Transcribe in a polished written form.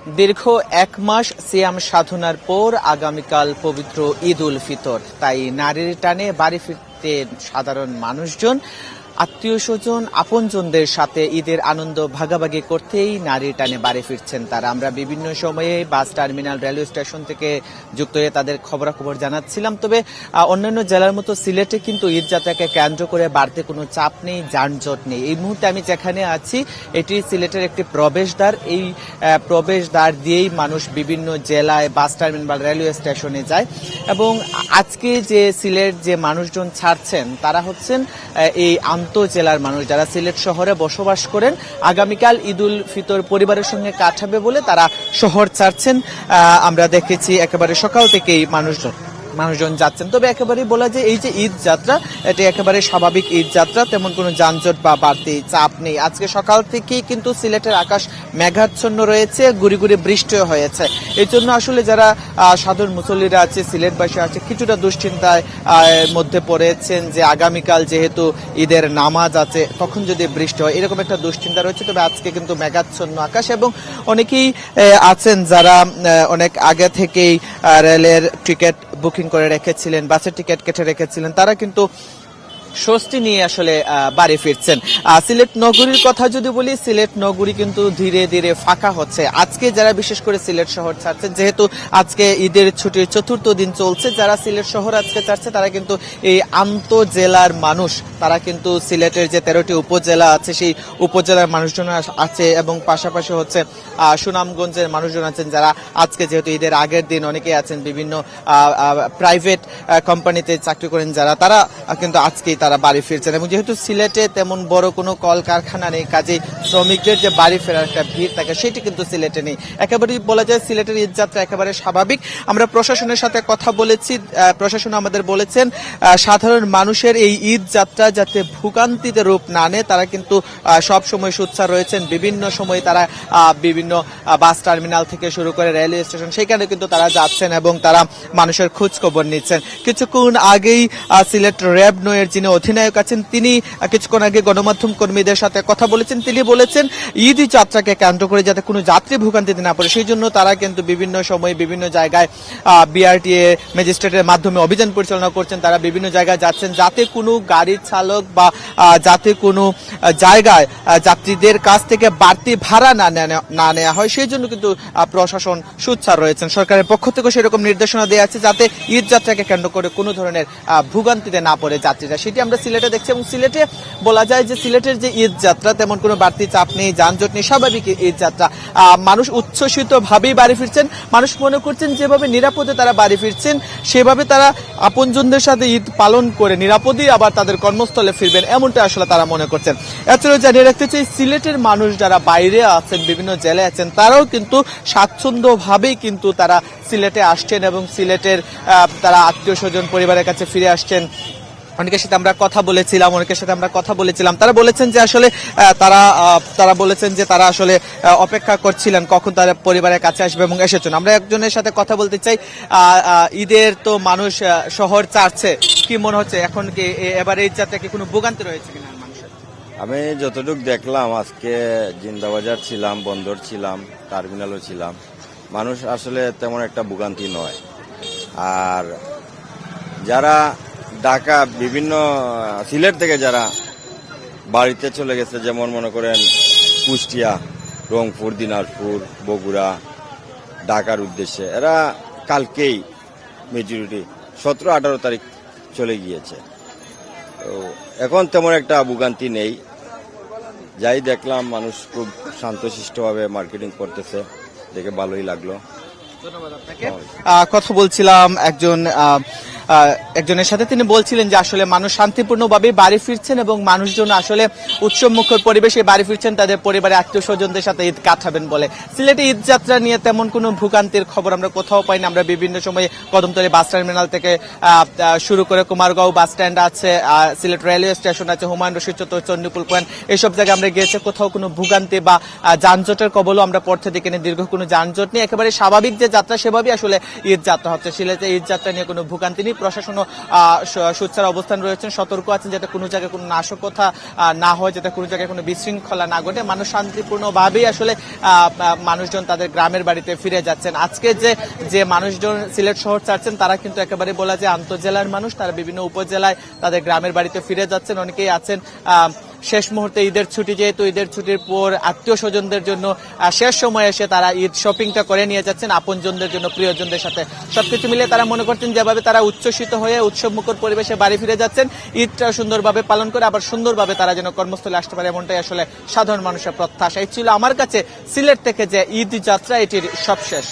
দীর্ঘ ১ মাস সিয়াম সাধনার পর আগামীকাল পবিত্র ঈদ উল ফিতর, তাই নারীর টানে বাড়ি ফিরতে সাধারণ মানুষজন আত্মীয় স্বজন আপনজনদের সাথে ঈদের আনন্দ ভাগাভাগি করতেই নারীর টানে বাড়ি ফিরছেন তারা। আমরা বিভিন্ন সময়ে বাস টার্মিনাল, রেলওয়ে স্টেশন থেকে যুক্ত হয়ে তাদের খবরাখবর জানাচ্ছিলাম। তবে অন্যান্য জেলার মতো সিলেটে কিন্তু ঈদ যাত্রাকে কেন্দ্র করে বাড়তে কোনো চাপ নেই, যানজট নেই। এই মুহূর্তে আমি যেখানে আছি এটি সিলেটের একটি প্রবেশদ্বার। এই প্রবেশদ্বার দিয়েই মানুষ বিভিন্ন জেলায় বাস টার্মিনাল বা রেলওয়ে স্টেশনে যায় এবং আজকে যে সিলেট যে মানুষজন ছাড়ছেন তারা হচ্ছেন এই জেলার মানুষ যারা সিলেট শহরে বসবাস করেন। আগামীকাল ঈদ উল ফিতর পরিবারের সঙ্গে কাটাবে বলে তারা শহর ছাড়ছেন। আমরা দেখেছি একেবারে সকাল থেকেই মানুষজন যাচ্ছেন। তবে একেবারেই বলা যায় এই যে ঈদ যাত্রা, এটি একেবারে স্বাভাবিক ঈদ যাত্রা, তেমন কোনো যানজট বা বাড়তি চাপ নেই। আজকে সকাল থেকেই কিন্তু সিলেটের আকাশ মেঘাচ্ছন্ন রয়েছে, গুড়ি গুড়ি বৃষ্টিও হয়েছে। এই জন্য আসলে যারা সাধারণ মুসল্লিরা আছে, সিলেটবাসী আছে, কিছুটা দুশ্চিন্তায় মধ্যে পড়েছেন যে আগামীকাল যেহেতু ঈদের নামাজ আছে তখন যদি বৃষ্টি হয়, এরকম একটা দুশ্চিন্তা রয়েছে। তবে আজকে কিন্তু মেঘাচ্ছন্ন আকাশ এবং অনেকেই আছেন যারা অনেক আগে থেকেই রেলের টিকিট বুকিং করে রেখেছিলেন, বাসের টিকিট কেটে রেখেছিলেন, তারা কিন্তু স্বস্তি নিয়ে আসলে বাড়ি ফিরছেন। সিলেট নগরীর কথা যদি বলি, সিলেট নগরী কিন্তু ধীরে ধীরে ফাঁকা হচ্ছে। আজকে যারা বিশেষ করে সিলেট শহর ছাড়ছে, যেহেতু আজকে ঈদের ছুটির ৪র্থ দিন চলছে, যারা সিলেট শহর আজকে ছাড়ছে তারা কিন্তু এই আন্তঃজেলার মানুষ, তারা কিন্তু সিলেটের যে 13টি উপজেলা আছে সেই উপজেলার মানুষজন আছে এবং পাশাপাশি হচ্ছে সুনামগঞ্জের মানুষজন আছেন যারা আজকে যেহেতু ঈদের আগের দিন অনেকেই আছেন বিভিন্ন প্রাইভেট কোম্পানিতে চাকরি করেন যারা, তারা কিন্তু আজকেই তারা বাড়ি ফিরছেন। এবং যেহেতু সিলেটে তেমন বড় কোনো কলকারখানা নেই, কাজেই শ্রমিকদের যে বাড়ি ফেরার একটা ভিড় থাকে সেটি কিন্তু সিলেটে নেই। একেবারেই বলা যায় সিলেটের ঈদ যাত্রা একেবারে স্বাভাবিক। আমরা প্রশাসনের সাথে কথা বলেছি, প্রশাসন আমাদের বলেছেন সাধারণ মানুষের এই ঈদ যাত্রা যাতে ভোগান্তিতে রূপ না নেয়, তারা কিন্তু সব সময় সোচ্চার রয়েছেন। বিভিন্ন সময় তারা বিভিন্ন বাস টার্মিনাল থেকে শুরু করে রেলওয়ে স্টেশন সেখানে কিন্তু তারা যাচ্ছেন এবং তারা মানুষের খোঁজ খবর নিচ্ছেন। কিছুক্ষণ আগেই সিলেট র্যাব নয়ের যিনি অধিনায়ক আছেন তিনি কিছুক্ষণ আগে গণমাধ্যম কর্মীদের সাথে কথা বলেছেন। তিনি বলেছেন ঈদ যাত্রাকে কেন্দ্র করে যাতে কোনো যাত্রী ভোগান্তিতে না পড়ে সেই জন্য তারা কিন্তু বিভিন্ন সময় বিভিন্ন জায়গায় বিআরটিএ ম্যাজিস্ট্রেটের মাধ্যমে অভিযান পরিচালনা করছেন। তারা বিভিন্ন জায়গায় যাচ্ছেন যাতে কোনো গাড়ির চালক বা যাতে কোনো জায়গায় যাত্রীদের কাছ থেকে বাড়তি ভাড়া না নেওয়া হয়, সেই জন্য কিন্তু প্রশাসন সোচ্চার রয়েছেন। সরকারের পক্ষ থেকে সেরকম নির্দেশনা দেওয়া আছে যাতে ঈদ যাত্রাকে কেন্দ্র করে কোনো ধরনের ভোগান্তিতে না পড়ে যাত্রীরা, সেটি আমরা সিলেটে দেখছি। এবং সিলেটে বলা যায় যে সিলেটের যে ঈদ যাত্রা তেমন কোনো বাড়তি চাপ নেই, যানজট নেই, স্বাভাবিক ঈদ যাত্রা। মানুষ উচ্ছ্বসিত ভাবেই বাড়ি ফিরছেন। মানুষ মনে করছেন যেভাবে নিরাপদে তারা বাড়ি ফিরছেন সেভাবে তারা আপনজনদের সাথে ঈদ পালন করে নিরাপদেই আবার তাদের কর্মস্থলে ফিরবেন, এমনটা আসলে তারা মনে করছেন। এছাড়াও জানিয়ে রাখতে চাই সিলেটের মানুষ যারা বাইরে আছেন, বিভিন্ন জেলায় আছেন, তারাও কিন্তু স্বাচ্ছন্দ্যভাবেই কিন্তু তারা সিলেটে আসছেন এবং সিলেটের তারা আত্মীয় স্বজন পরিবারের কাছে ফিরে আসছেন। অনেকের সাথে আমরা কথা বলেছিলাম, তারা বলেছেন যে আসলে তারা বলেছেন যে তারা আসলে অপেক্ষা করছিলেন কখন তারা পরিবারের কাছে আসবে এবং এসেছেন। আমরা একজনের সাথে কথা বলতে চাই। ঈদের তো মানুষ শহর ছাড়ছে, কি মনে হচ্ছে এখন কি এবারে ঈদ যাত্রা কি কোনো ভোগান্তি রয়েছে কিনা মানুষের? আমি যতটুকু দেখলাম আজকে জিন্দাবাজার ছিলাম, বন্দর ছিলাম, টার্মিনালও ছিলাম, মানুষ আসলে তেমন একটা ভোগান্তি নয়। আর যারা ঢাকা বিভিন্ন সিলেট থেকে যারা বাড়িতে চলে গেছে, যেমন মনে করেন কুষ্টিয়া, রংপুর, দিনাজপুর, বগুড়া, ঢাকার উদ্দেশ্যে, এরা কালকেই মেজরিটি 17-18 তারিখ চলে গিয়েছে। তো এখন তেমন একটা ভোগান্তি নেই। যাই দেখলাম মানুষ খুব শান্তশিষ্টভাবে মার্কেটিং করতেছে, দেখে ভালোই লাগলো। ধন্যবাদ আপনাকে। কথা বলছিলাম একজনের সাথে, তিনি বলছিলেন যে আসলে মানুষ শান্তিপূর্ণভাবে বাড়ি ফিরছেন এবং মানুষজন আসলে উৎসবমুখর পরিবেশে বাড়ি ফিরছেন, তাদের পরিবারের আত্মীয় স্বজনদের সাথে ঈদ কাটাবেন বলে। সিলেটে ঈদ যাত্রা নিয়ে তেমন কোনো ভোগান্তির খবর আমরা কোথাও পাই না। আমরা বিভিন্ন সময় কদমতলী বাস টার্মিনাল থেকে শুরু করে কুমারগাঁও বাস স্ট্যান্ড আছে, সিলেট রেলওয়ে স্টেশন আছে, হুমায়ুন রশিদ চত্বর, চন্ডীপুল পয়েন্ট, এইসব জায়গায় আমরা গিয়েছি, কোথাও কোনো ভোগান্তি বা যানজটের কবলও আমরা পড়তে দেখি না। দীর্ঘ কোনো যানজট নেই, একেবারে স্বাভাবিক যে যাত্রা সেভাবেই আসলে ঈদ যাত্রা হচ্ছে। সিলেটে ঈদ যাত্রা নিয়ে কোনো ভোগান্তি নেই। প্রশাসনও সোচ্চার অবস্থান রয়েছেন, সতর্ক আছেন যাতে কোনো জায়গায় কোনো নাশকতা না হয়, যাতে কোনো জায়গায় কোনো বিশৃঙ্খলা না ঘটে। মানুষ শান্তিপূর্ণভাবেই আসলে মানুষজন তাদের গ্রামের বাড়িতে ফিরে যাচ্ছেন। আজকে যে মানুষজন সিলেট শহর ছাড়ছেন তারা কিন্তু একেবারে বলা যায় আন্তঃজেলার মানুষ, তারা বিভিন্ন উপজেলায় তাদের গ্রামের বাড়িতে ফিরে যাচ্ছেন। অনেকেই আছেন শেষ মুহূর্তে ঈদের ছুটি, যেহেতু ঈদের ছুটির পর আত্মীয় স্বজনদের জন্য শেষ সময় এসে তারা ঈদ শপিংটা করে নিয়ে যাচ্ছেন আপনজনদের জন্য, প্রিয়জনদের সাথে। সবকিছু মিলে তারা মনে করছেন যেভাবে তারা উচ্ছ্বসিত হয়ে উৎসবমুখর পরিবেশে বাড়ি ফিরে যাচ্ছেন, ঈদটা সুন্দরভাবে পালন করে আবার সুন্দরভাবে তারা যেন কর্মস্থলে আসতে পারে, এমনটাই আসলে সাধারণ মানুষের প্রত্যাশা। এই ছিল আমার কাছে সিলেট থেকে যে ঈদ যাত্রা, এটির সবশেষ।